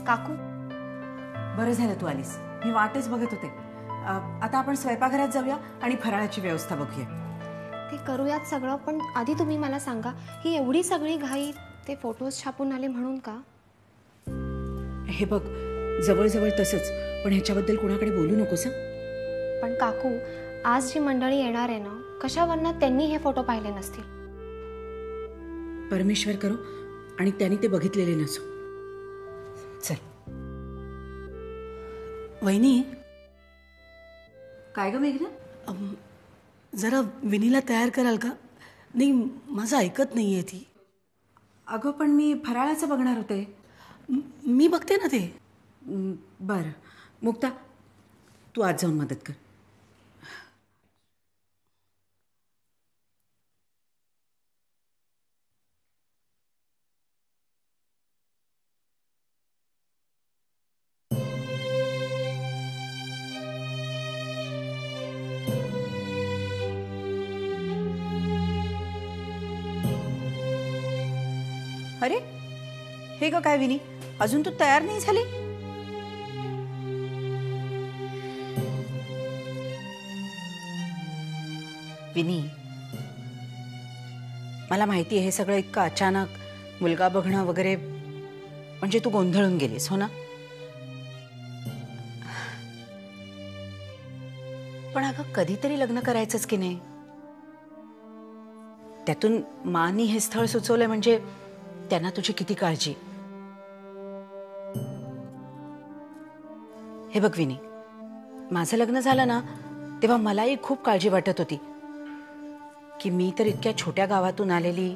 काकू बरं झालं तू आलीस, मी वाटच बघत होते. आता आपण स्वयंपाकघरात जाऊया आणि फराळाची व्यवस्था बघूया. ते करूयात सगळं, पण आधी तुम्ही मला सांगा, ही एवढी सगळी घाई ते फोटोज छापून आले म्हणून का? हे बघ, जवळजवळ तसंच, पण ह्याच्याबद्दल कुणाकडे बोलू नकोस. पण काकू, आज जी मंडळी येणार आहे ना, कशावरनं त्यांनी हे फोटो पाहिले नसतील? परमेश्वर करो आणि त्यांनी ते बघितलेले नसो. चल. वहिनी, काय ग मेघना? जरा विनीला तयार कराल का? नाही, माझं ऐकत नाहीये ती. अगं पण मी फराळाचं बघणार होते. मी बघते ना ते. बरं मुक्ता, तू आज जाऊन मदत कर. अरे हे ग काय विनी, अजून तू तयार नाही झाली? विनी, मला माहिती आहे हे सगळं इतकं अचानक, मुलगा बघणं वगैरे, म्हणजे तू गोंधळून गेलीस हो ना? पण अगं कधीतरी लग्न करायचंच की नाही? त्यातून मानी हे स्थळ सुचवलंय म्हणजे त्यांना तुझी किती काळजी. हे बघ विनी, माझं लग्न झालं ना तेव्हा मलाही खूप काळजी वाटत होती की मी तर इतक्या छोट्या गावातून आलेली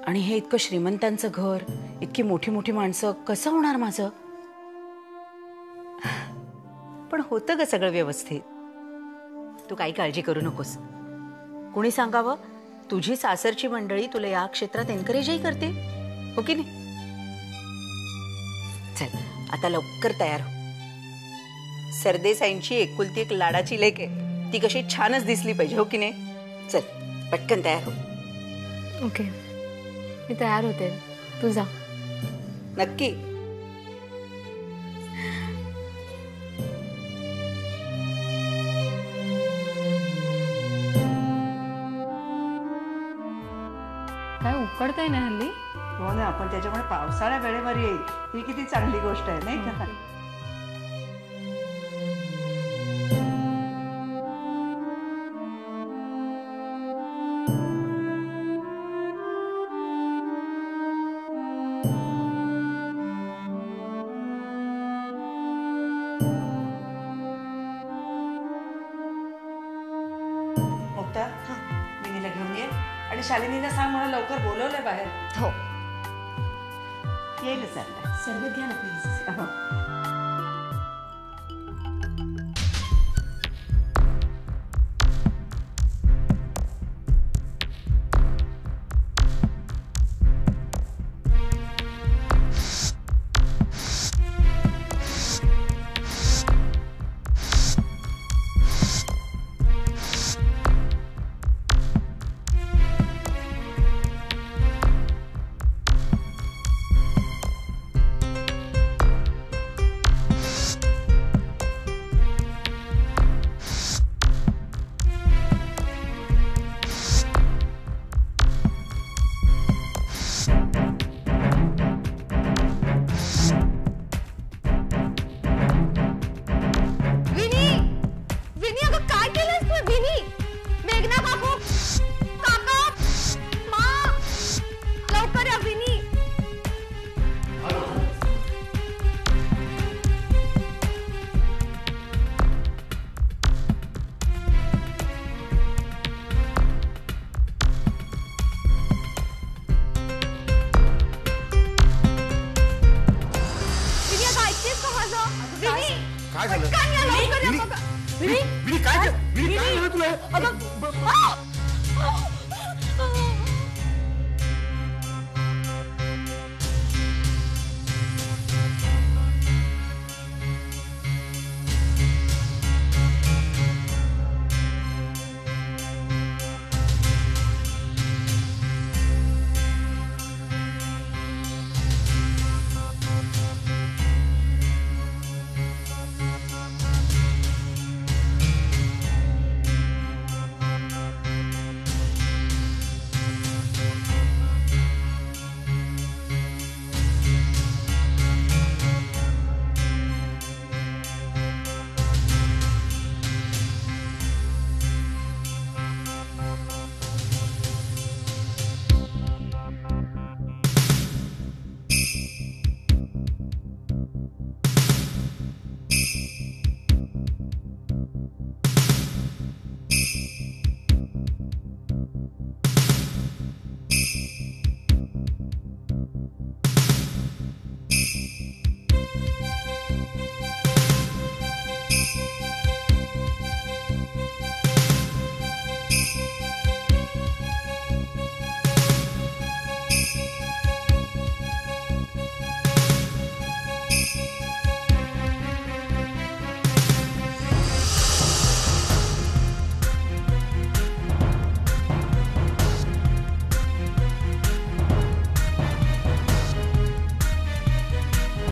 आणि हे इतकं श्रीमंतांचं घर, इतकी मोठी मोठी माणसं, कसं होणार माझं? पण होतं ग सगळं व्यवस्थित. तू काही काळजी करू नकोस. कोणी सांगावं, तुझी सासरची मंडळी तुला या क्षेत्रात एनकरेजही करते, हो की नाही? चल आता लवकर तयार हो. सरदेसाईंची एकुलती एक लाडाची लेक आहे, ती कशी छानच दिसली पाहिजे, हो की नाही? चल पटकन तयार हो. ओके, मी तयार होते, तू जा. नक्की. काय उकडतंय ना हल्ली? हो ना, पण त्याच्यामुळे पावसाळा वेळेवर येईल ही किती चांगली गोष्ट आहे नाही का? मुक्ता, विनीला घेऊन ये आणि शालिनीला सांग मला लवकर बोलवलंय बाहेर. हो. येईल चाललंय. सरबत घ्या ना प्लीज. काय झालं? विनी काय झालं तुला?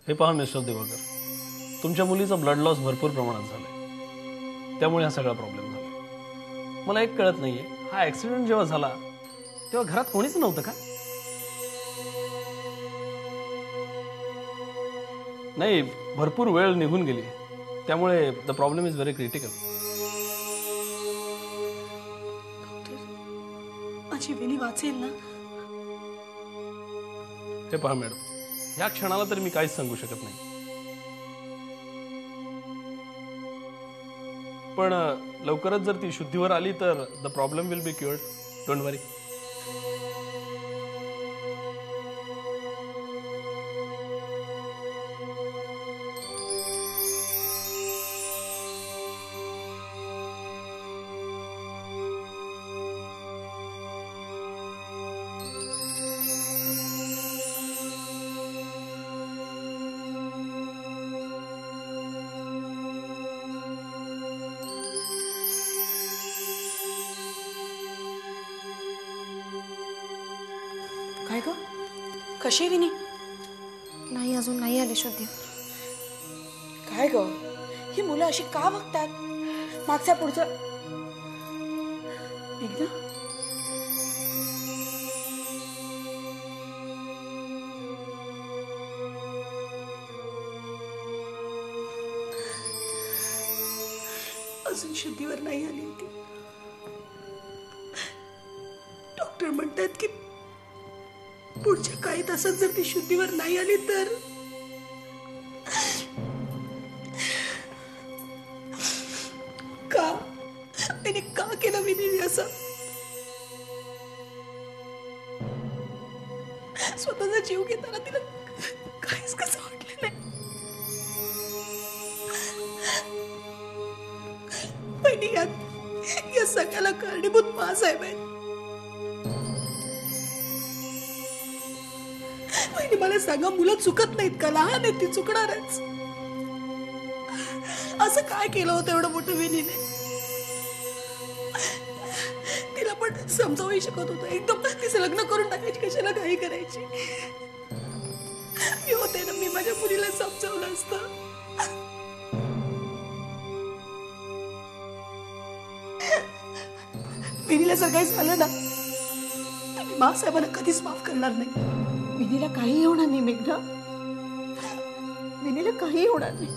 हे पहा मिस्टर दिवाकर, तुमच्या मुलीचा ब्लड लॉस भरपूर प्रमाणात झालाय, त्यामुळे हा सगळा प्रॉब्लेम झाला. मला एक कळत नाहीये, हा ऍक्सिडेंट जेव्हा झाला तेव्हा घरात कोणीच नव्हतं का? नाही, भरपूर वेळ निघून गेली, त्यामुळे the problem is very critical. माझी विनी वाचेल ना? हे पहा मॅडम, ह्या क्षणाला तरी मी काहीच सांगू शकत नाही, पण लवकरच जर ती शुद्धीवर आली तर the problem will be cured. Don't worry. काय ग, कशी आहे विनी? नाही, अजून नाही आले शुद्धीवर. काय ग, ही मुलं अशी का वागतात? मागच्या पुढचं एकदा अजून शुद्धीवर नाही आली ती. डॉक्टर म्हणतात की पुढच्या काही तासात जर ती शुद्धीवर नाही आली तर का तिने का केलं विनी असं? स्वतःचा जीव घेताना तिला काहीच कसं वाटलं नाही. पहिली या सगळ्याला कारणीभूत मासाहेब आहेत. पहिली मला सांगा, मुलं चुकत नाहीत का? लहान आहेत ती, चुकणारच. असं काय केलं होतं एवढं मोठं विनीने? तिला पण समजावूही शकत होतं. एकदम तिचं लग्न करून टाकायची, कशाला काही करायची? मी होते ना, मी माझ्या मुलीला समजावलं असतं. विनीला जर काही झालं ना, तर मी मासाहेबांना कधीच माफ करणार नाही. विनीला काही होणार नाही मेघना, विनीला काही होणार नाही.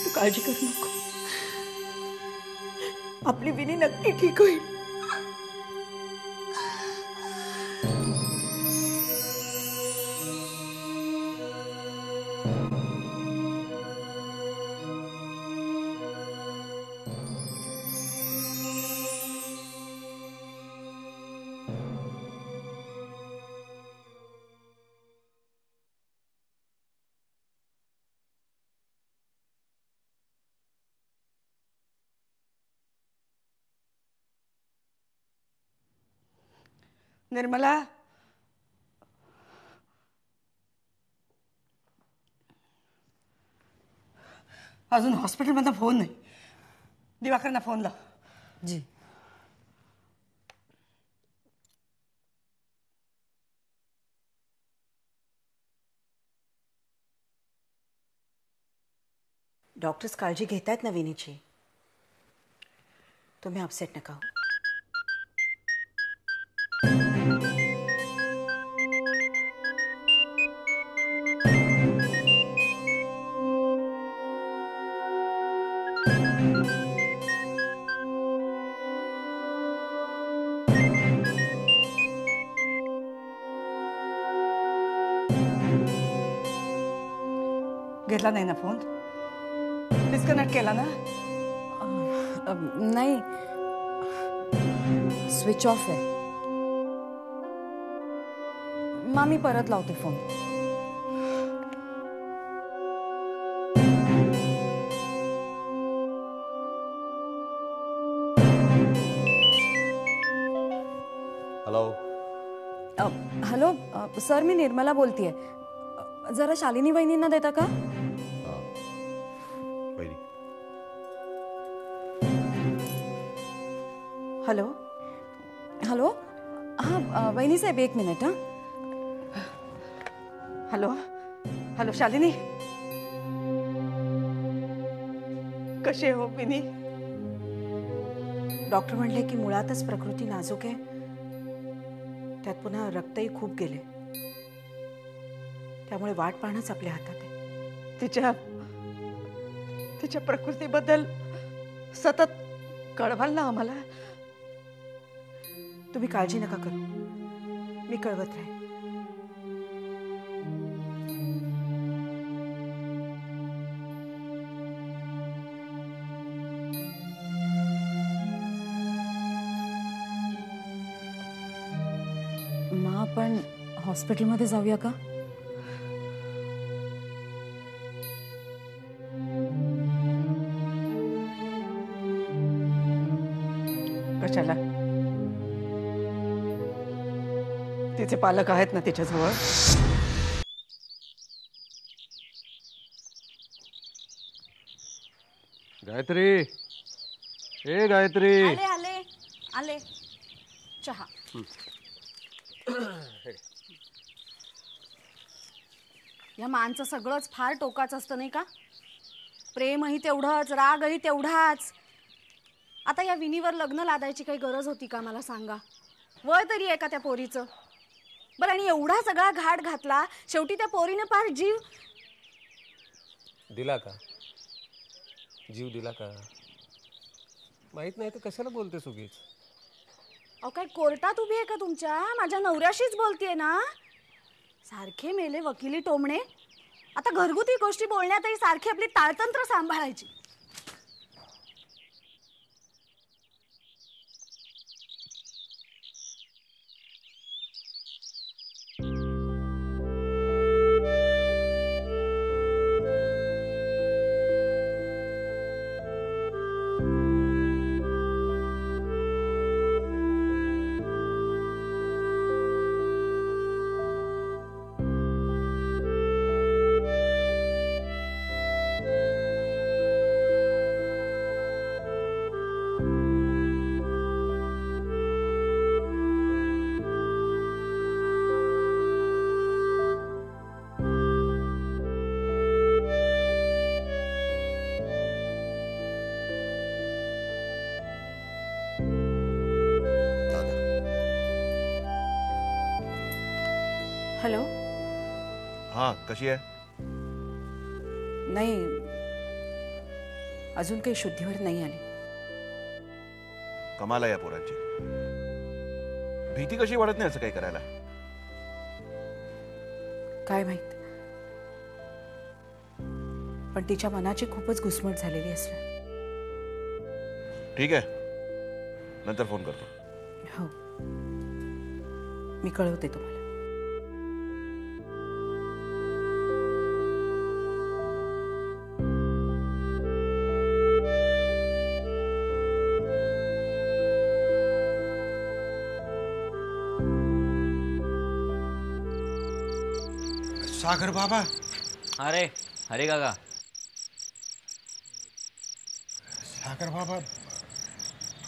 तू काळजी करू नको. आपली विनी नक्की ठीक होईल. निर्मला, अजून हॉस्पिटलमधून फोन नाही. दिवाकरना फोन लाव. जी. डॉक्टर्स काळजी घेत आहेत ना विनीची, तुम्ही अपसेट नका हो. घेतला नाही ना फोन? डिस्कनेक्ट केला ना? नाही, स्विच ऑफ आहे. मी परत लावते फोन. हॅलो. हॅलो सर, मी निर्मला बोलतेय. जरा शालिनी वहिनींना देता का? हॅलो. हॅलो. हां वहिनी साहेब, एक मिनिट. हां. हॅलो. हॅलो शालिनी. कशी हो विनी? डॉक्टर म्हणले की मुळातच प्रकृती नाजूक आहे, त्यात पुन्हा रक्तही खूप गेले, त्यामुळे वाट पाहणंच आपल्या हातात आहे. तिच्या प्रकृतीबद्दल सतत कळवाल ना आम्हाला. तुम्ही काळजी नका करू, मी कळवत राहीन. आपण हॉस्पिटलमध्ये जाऊया का? कशाला? तिचे पालक आहेत ना तिच्याजवळ. गायत्री. ए गायत्री. आले आले आले. चहा. या माणचं सगळंच फार टोकाचं असतं नाही का? प्रेमही तेवढंच, रागही तेवढाच. आता या विनीवर लग्न लादायची काही गरज होती का मला सांगा? वय तरी आहे का त्या पोरीचं? बरं, आणि एवढा सगळा घाट घातला, शेवटी त्या पोरीने फार जीव दिला का? जीव दिला का? माहित नाही तर कशाला बोलतेस उगीच? अहो, काय कोर्टात उभी आहे का तुमच्या? माझ्या नवऱ्याशीच बोलतेय ना. सारखे मेले वकिली टोमणे. आता घरगुती गोष्टी बोलण्यातही सारखी आपली ताळतंत्र सांभाळायची. हॅलो. हा, कशी आहे? नाही, अजून काही शुद्धीवर नाही आली. कमाल आहे या पोरांची. भीती कशी वाढत नाही असं काही करायला? काय माहित, पण तिच्या मनाची खूपच घुसमट झालेली असणार. ठीक आहे, नंतर फोन करतो. हो, मी कळवते तुम्हाला. सागर बाबा. अरे अरे काका. सागर बाबा,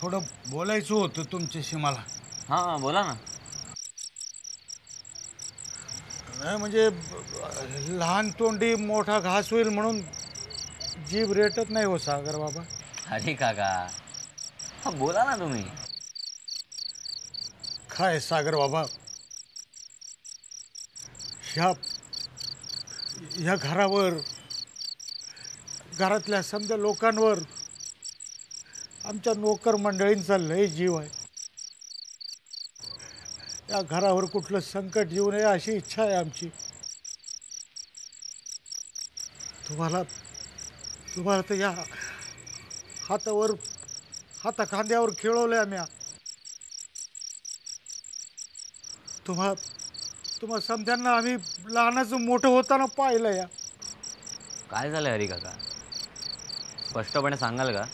थोडं बोलायचं होतं तुमच्याशी मला. हां बोला ना. नाही म्हणजे लहान तोंडी मोठा घास होईल म्हणून जीभ रेटत नाही हो सागर बाबा. अरे काका, हा बोला ना तुम्ही. काय सागर बाबा, ह्या घरावर, घरातल्या समजा लोकांवर, आमच्या नोकर मंडळींचा लय जीव आहे. या घरावर कुठलं संकट येऊ नये अशी इच्छा आहे आमची. तुम्हाला तर या हातावर हाता खांद्यावर खेळवलंय आम्ही. तुम्हा समजांना आम्ही लहानाचं मोठं होताना पाहिलं या. काय झालं हरी काका, स्पष्टपणे सांगाल का?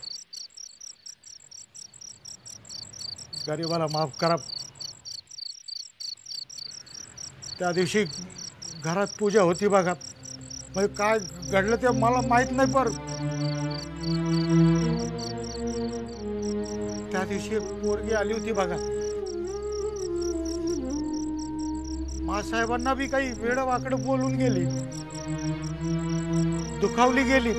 गरीबाला माफ करा. त्या दिवशी घरात पूजा होती बघा. म्हणजे काय घडलं ते मला माहित नाही, पर त्या दिवशी एक पोरगी आली होती बघा. मासाहेबांना बी काही वेडवाकडं बोलून गेली, दुखावली गेली.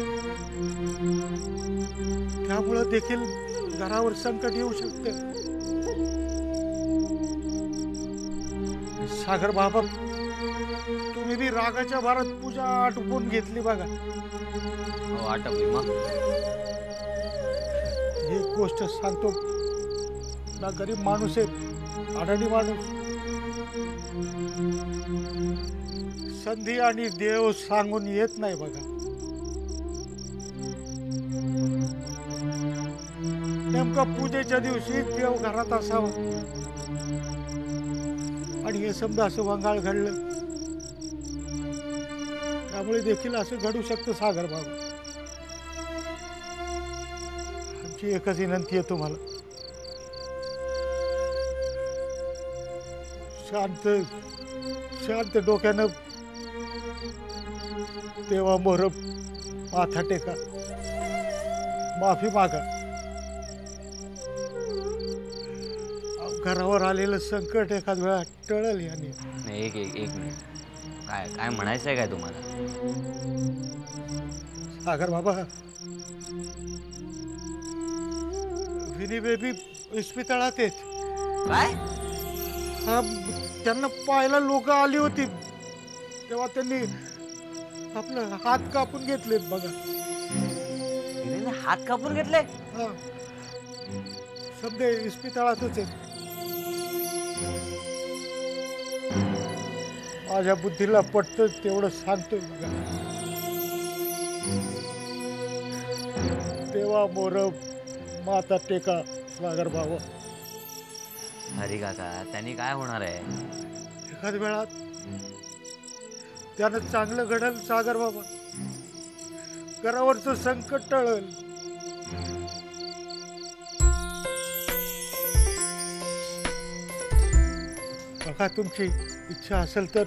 त्यामुळं देखील घरावर संकट येऊ शकते. सागर बाबा, तुम्ही बी रागाच्या भारात पूजा आटोपून घेतली बघा. हो आटपली. मग ही गोष्ट सांगतो ना, गरीब माणूस आहे, अडाणी माणूस. संधी आणि देव सांगून येत नाही बघा. नेमका पूजेच्या दिवशी देव घरात असावं आणि हे समजा असं वंगाळ घडलं. त्यामुळे देखील असं घडू शकतं सागर बाबा. आमची एकच विनंती आहे तुम्हाला, शांत शांत डोक्यानं देवामोर माथा टेका, माफी मागा. घरावर आलेलं संकट एखाद वेळा टळल याने. एक मिनिट, काय काय म्हणायचं आहे काय तुम्हाला? सागर बाबा, विनी बेबी इस्पितळात आहेत. काय? त्यांना पाहायला लोक आली होती, तेव्हा त्यांनी आपलं हात कापून घेतलेत बघा. हात कापून घेतले? हा, सध्या इस्पितळातच आहेत. माझ्या बुद्धीला पटतं तेवढं सांगतोय बघा. तेव्हा मोर माता टेका सागर बाबा. हरी काका, त्यांनी काय होणार आहे? एखाद वेळात त्यानं चांगलं घडल सागर बाबा. घरावरचं संकट टळल. बघा, तुमची इच्छा असेल तर